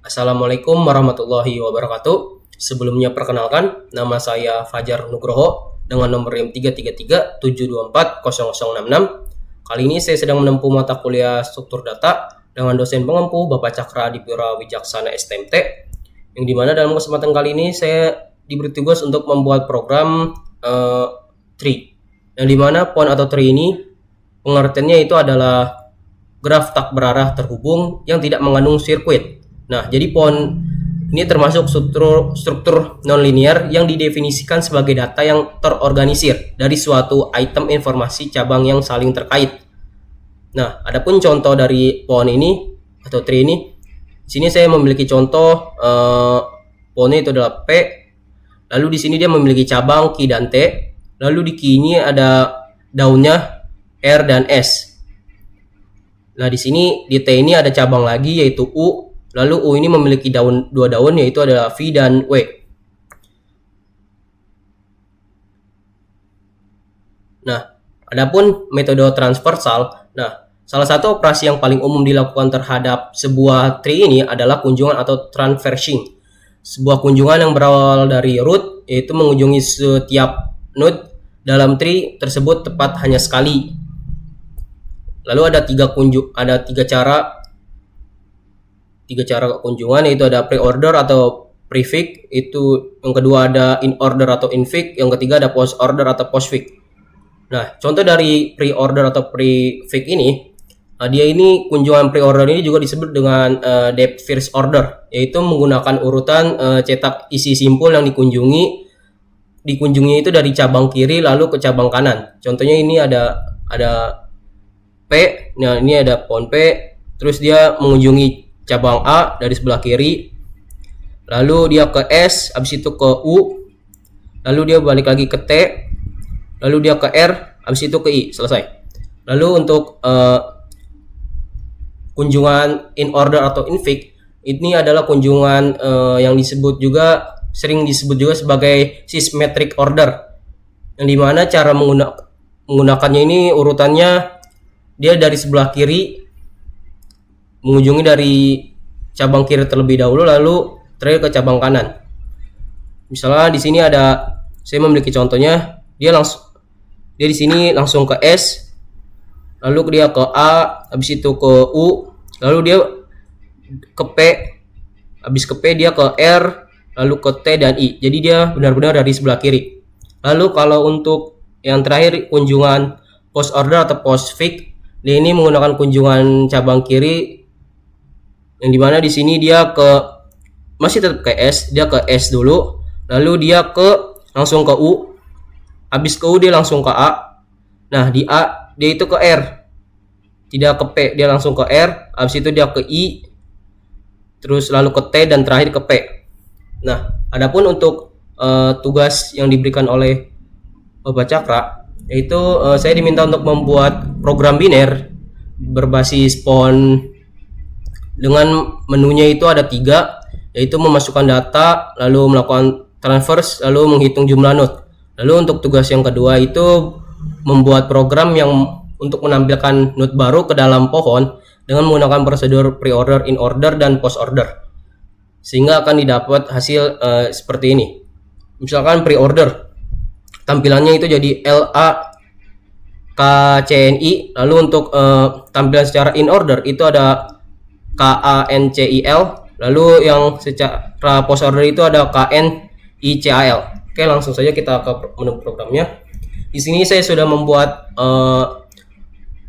Assalamualaikum warahmatullahi wabarakatuh. Sebelumnya perkenalkan, nama saya Fajar Nugroho dengan nomor NIM 333-724-0066. Kali ini saya sedang menempuh mata kuliah struktur data dengan dosen pengempu Bapak Cakra Adipura Wijaksana STMT, yang dimana dalam kesempatan kali ini saya diberi tugas untuk membuat program tree, yang dimana point atau tree ini pengertiannya itu adalah graf tak berarah terhubung yang tidak mengandung sirkuit. Nah, jadi point ini termasuk struktur nonlinear yang didefinisikan sebagai data yang terorganisir dari suatu item informasi cabang yang saling terkait. Nah, adapun contoh dari point ini atau tree ini, di sini saya memiliki contoh pointnya itu adalah P. Lalu di sini dia memiliki cabang Q dan T. Lalu di Q ini ada daunnya R dan S. Nah, di sini di T ini ada cabang lagi yaitu U. Lalu U ini memiliki dua daun yaitu adalah V dan W. Nah, adapun metode transversal. Nah, salah satu operasi yang paling umum dilakukan terhadap sebuah tree ini adalah kunjungan atau transversing. Sebuah kunjungan yang berawal dari root yaitu mengunjungi setiap node dalam tree tersebut tepat hanya sekali. Lalu ada tiga cara kunjungan, yaitu ada pre-order atau prefix, itu yang kedua ada in order atau infix, yang ketiga ada post order atau postfix. Nah, contoh dari pre-order atau prefix ini, dia ini kunjungan pre-order ini juga disebut dengan depth first order, yaitu menggunakan urutan cetak isi simpul yang dikunjungi itu dari cabang kiri lalu ke cabang kanan. Contohnya ini ada P, nah ini ada point P, terus dia mengunjungi cabang A dari sebelah kiri, lalu dia ke S, habis itu ke U, lalu dia balik lagi ke T, lalu dia ke R, habis itu ke I, selesai. Lalu untuk kunjungan in order atau infix, ini adalah kunjungan yang sering disebut juga sebagai symmetric order, yang dimana cara menggunakannya ini urutannya dia dari sebelah kiri mengunjungi dari cabang kiri terlebih dahulu lalu terakhir ke cabang kanan. Misalnya di sini saya memiliki contohnya, dia di sini langsung ke S, lalu dia ke A, habis itu ke U, lalu dia ke P, habis ke P dia ke R, lalu ke T dan I. Jadi dia benar-benar dari sebelah kiri. Lalu kalau untuk yang terakhir kunjungan post order atau postfix, dia ini menggunakan kunjungan cabang kiri, yang dimana di sini dia masih tetap ke S, dia ke S dulu, lalu dia langsung ke U, habis ke U dia langsung ke A. Nah, di A dia itu ke R, tidak ke P, dia langsung ke R, habis itu dia ke I, terus lalu ke T dan terakhir ke P. Nah, adapun untuk tugas yang diberikan oleh Bapak Cakra, yaitu saya diminta untuk membuat program biner berbasis point dengan menunya itu ada 3, yaitu memasukkan data, lalu melakukan transverse, lalu menghitung jumlah node. Lalu untuk tugas yang kedua itu membuat program yang untuk menampilkan node baru ke dalam pohon dengan menggunakan prosedur pre-order, in order, dan post order, sehingga akan didapat hasil seperti ini. Misalkan pre-order, tampilannya itu jadi LA KCNI, lalu untuk tampilan secara in order itu ada KANCIL, lalu yang secara post order itu ada KNICAL. Oke, langsung saja kita ke menu programnya. Di sini saya sudah membuat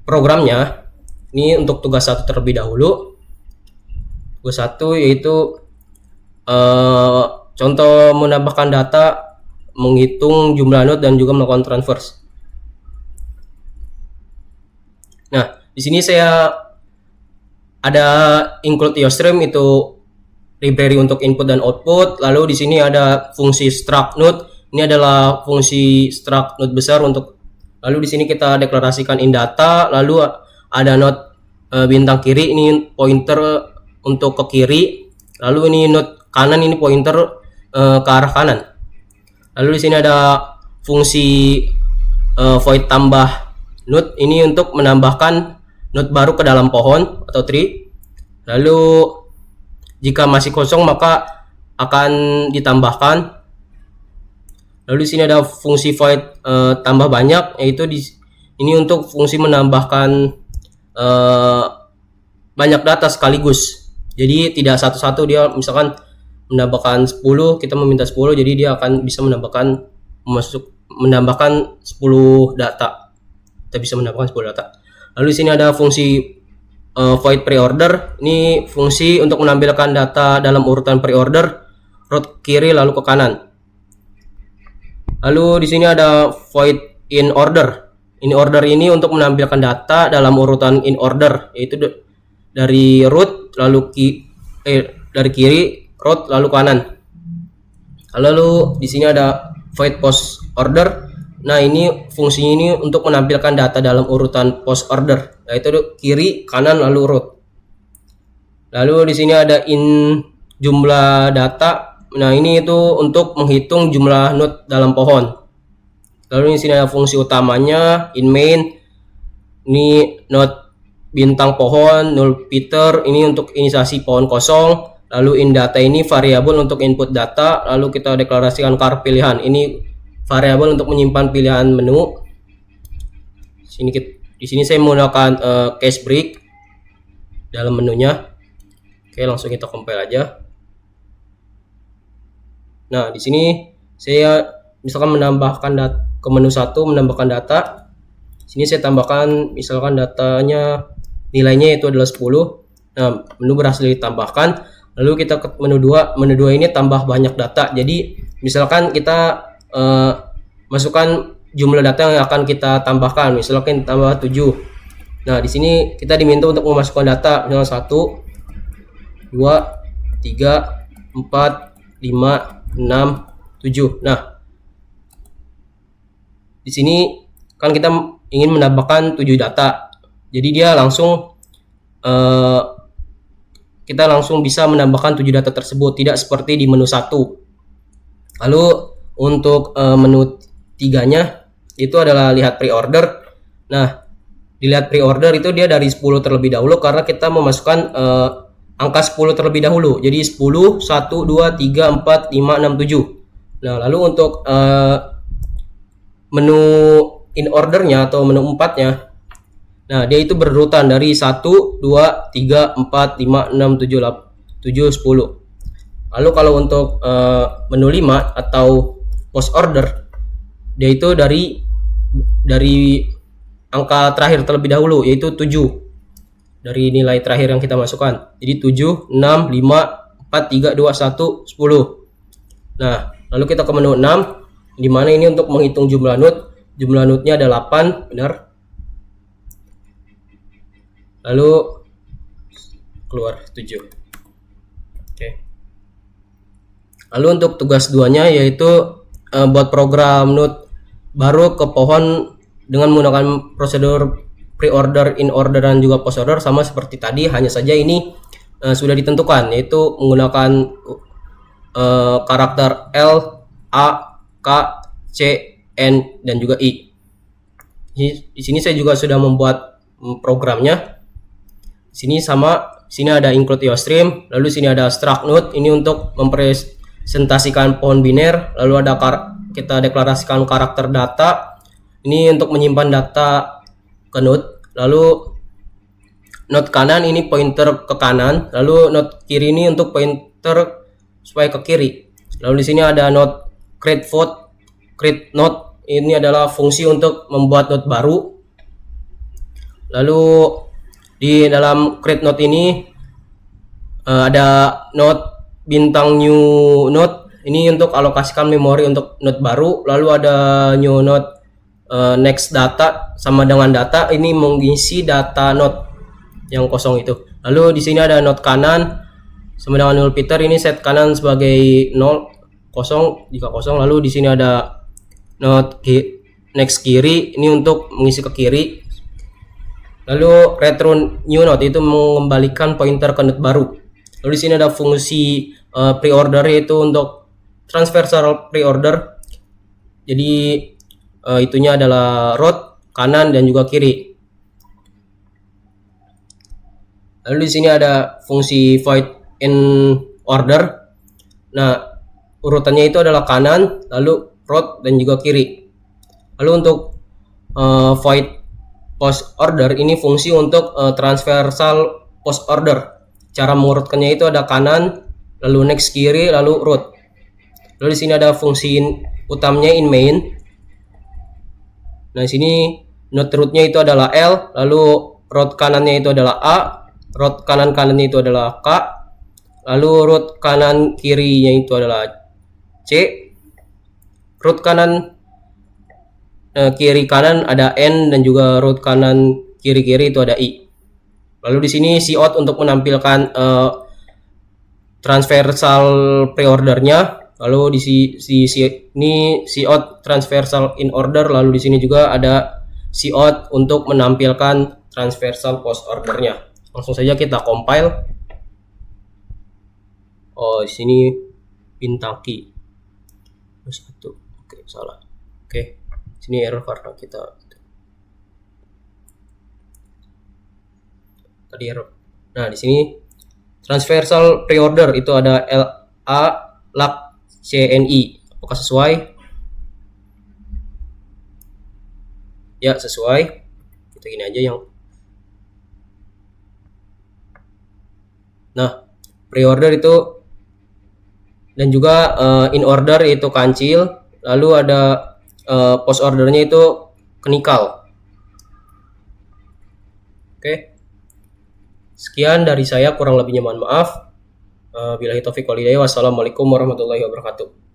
programnya. Ini untuk tugas 1 terlebih dahulu. Tugas 1 yaitu contoh menambahkan data, menghitung jumlah node dan juga melakukan transverse. Nah, di sini saya ada include yourstream, itu library untuk input dan output. Lalu di sini ada fungsi struct node. Ini adalah fungsi struct node besar lalu di sini kita deklarasikan in data. Lalu ada node bintang kiri, ini pointer untuk ke kiri. Lalu ini node kanan, ini pointer ke arah kanan. Lalu di sini ada fungsi void tambah node, ini untuk menambahkan node baru ke dalam pohon atau tree. Lalu Jika masih kosong maka akan ditambahkan. Lalu di sini ada fungsi void tambah banyak, yaitu ini untuk fungsi menambahkan banyak data sekaligus. Jadi tidak satu-satu, dia misalkan menambahkan 10, kita meminta 10, jadi dia akan bisa menambahkan 10 data. Kita bisa menambahkan 10 data. Lalu di sini ada fungsi void preorder. Ini fungsi untuk menampilkan data dalam urutan preorder, root kiri lalu ke kanan. Lalu di sini ada void in order. In order ini untuk menampilkan data dalam urutan in order, yaitu dari root lalu dari kiri, root lalu kanan. Lalu di sini ada void post order. Nah, ini fungsinya ini untuk menampilkan data dalam urutan post order, yaitu kiri, kanan lalu root. Lalu di sini ada in jumlah data. Nah, ini itu untuk menghitung jumlah node dalam pohon. Lalu di sini ada fungsi utamanya in main. Ini node bintang pohon, null Peter ini untuk inisiasi pohon kosong. Lalu in data ini variabel untuk input data. Lalu kita deklarasikan car pilihan. Ini variabel untuk menyimpan pilihan menu. Di sini saya menggunakan case break dalam menunya. Oke, langsung kita compile aja. Nah, di sini saya misalkan menambahkan ke menu 1, menambahkan data. Sini saya tambahkan misalkan datanya nilainya itu adalah 10. Nah, menu berhasil ditambahkan. Lalu kita ke menu 2. Menu 2 ini tambah banyak data. Jadi misalkan kita masukkan jumlah data yang akan kita tambahkan. Misalkan tambah 7. Nah, di sini kita diminta untuk memasukkan data misalnya 1, 2, 3, 4, 5, 6, 7. Nah, di sini kan kita ingin menambahkan 7 data. Jadi dia langsung kita langsung bisa menambahkan 7 data tersebut, tidak seperti di menu 1. Lalu untuk menu 3-nya itu adalah lihat pre-order. Nah, dilihat pre-order itu dia dari 10 terlebih dahulu karena kita memasukkan angka 10 terlebih dahulu. Jadi 10, 1, 2, 3, 4, 5, 6, 7. Nah, lalu untuk menu in ordernya atau menu 4-nya, nah dia itu berurutan dari 1, 2, 3, 4, 5, 6, 7, 7, 10. Lalu kalau untuk menu 5 atau post order, dia itu dari angka terakhir terlebih dahulu, yaitu 7. Dari nilai terakhir yang kita masukkan. Jadi 7, 6, 5, 4, 3, 2, 1, 10. Nah, lalu kita ke menu 6, di mana ini untuk menghitung jumlah node. Jumlah node-nya ada 8, benar. Lalu keluar 7. Oke. Lalu untuk tugas 2-nya yaitu buat program node baru ke pohon dengan menggunakan prosedur pre-order, in order dan juga post order sama seperti tadi, hanya saja ini sudah ditentukan, yaitu menggunakan karakter L, A, K, C, N dan juga I. Di sini saya juga sudah membuat programnya. Sini ada include IOStream, lalu sini ada struct node, ini untuk mempresentasikan pohon biner, lalu ada kita deklarasikan karakter data, ini untuk menyimpan data ke node. Lalu node kanan ini pointer ke kanan, lalu node kiri ini untuk pointer supaya ke kiri. Lalu di sini ada node create node, ini adalah fungsi untuk membuat node baru. Lalu di dalam create node ini ada node bintang new node, ini untuk alokasikan memori untuk node baru. Lalu ada new node next data sama dengan data, ini mengisi data node yang kosong itu. Lalu di sini ada node kanan sama dengan null Peter, ini set kanan sebagai 0, kosong jika kosong. Lalu di sini ada node next kiri, ini untuk mengisi ke kiri. Lalu return new node itu mengembalikan pointer ke node baru. Lalu di sini ada fungsi pre-order, yaitu untuk transversal pre-order. Jadi itunya adalah root, kanan dan juga kiri. Lalu di sini ada fungsi void in order. Nah, urutannya itu adalah kanan, lalu root, dan juga kiri. Lalu untuk void post order ini fungsi untuk transversal post order. Cara mengurutkannya itu ada kanan, lalu next kiri, lalu root. Lalu di sini ada fungsi utamanya in main. Nah, di sini node rootnya itu adalah L, lalu root kanannya itu adalah A, root kanan kanannya itu adalah K, lalu root kanan kirinya itu adalah C, root kanan kiri kanan ada N, dan juga root kanan kiri kiri itu ada I. Lalu di sini cout untuk menampilkan transversal preordernya. Lalu di sini cout transversal in order. Lalu di sini juga ada cout untuk menampilkan transversal post ordernya. Langsung saja kita compile. Oh, di sini bintang key. Satu. Oke, salah. Oke. Sini error karena kita tadi error. Nah, di sini transversal preorder itu ada LA LAC CNI. Apakah sesuai? Ya, sesuai. Kita gini aja yang. Nah, preorder itu, dan juga in order itu kancil, lalu ada post ordernya itu kenikal. Oke. Sekian dari saya, kurang lebihnya mohon maaf. Billahi taufiq wal hidayah. Wassalamualaikum warahmatullahi wabarakatuh.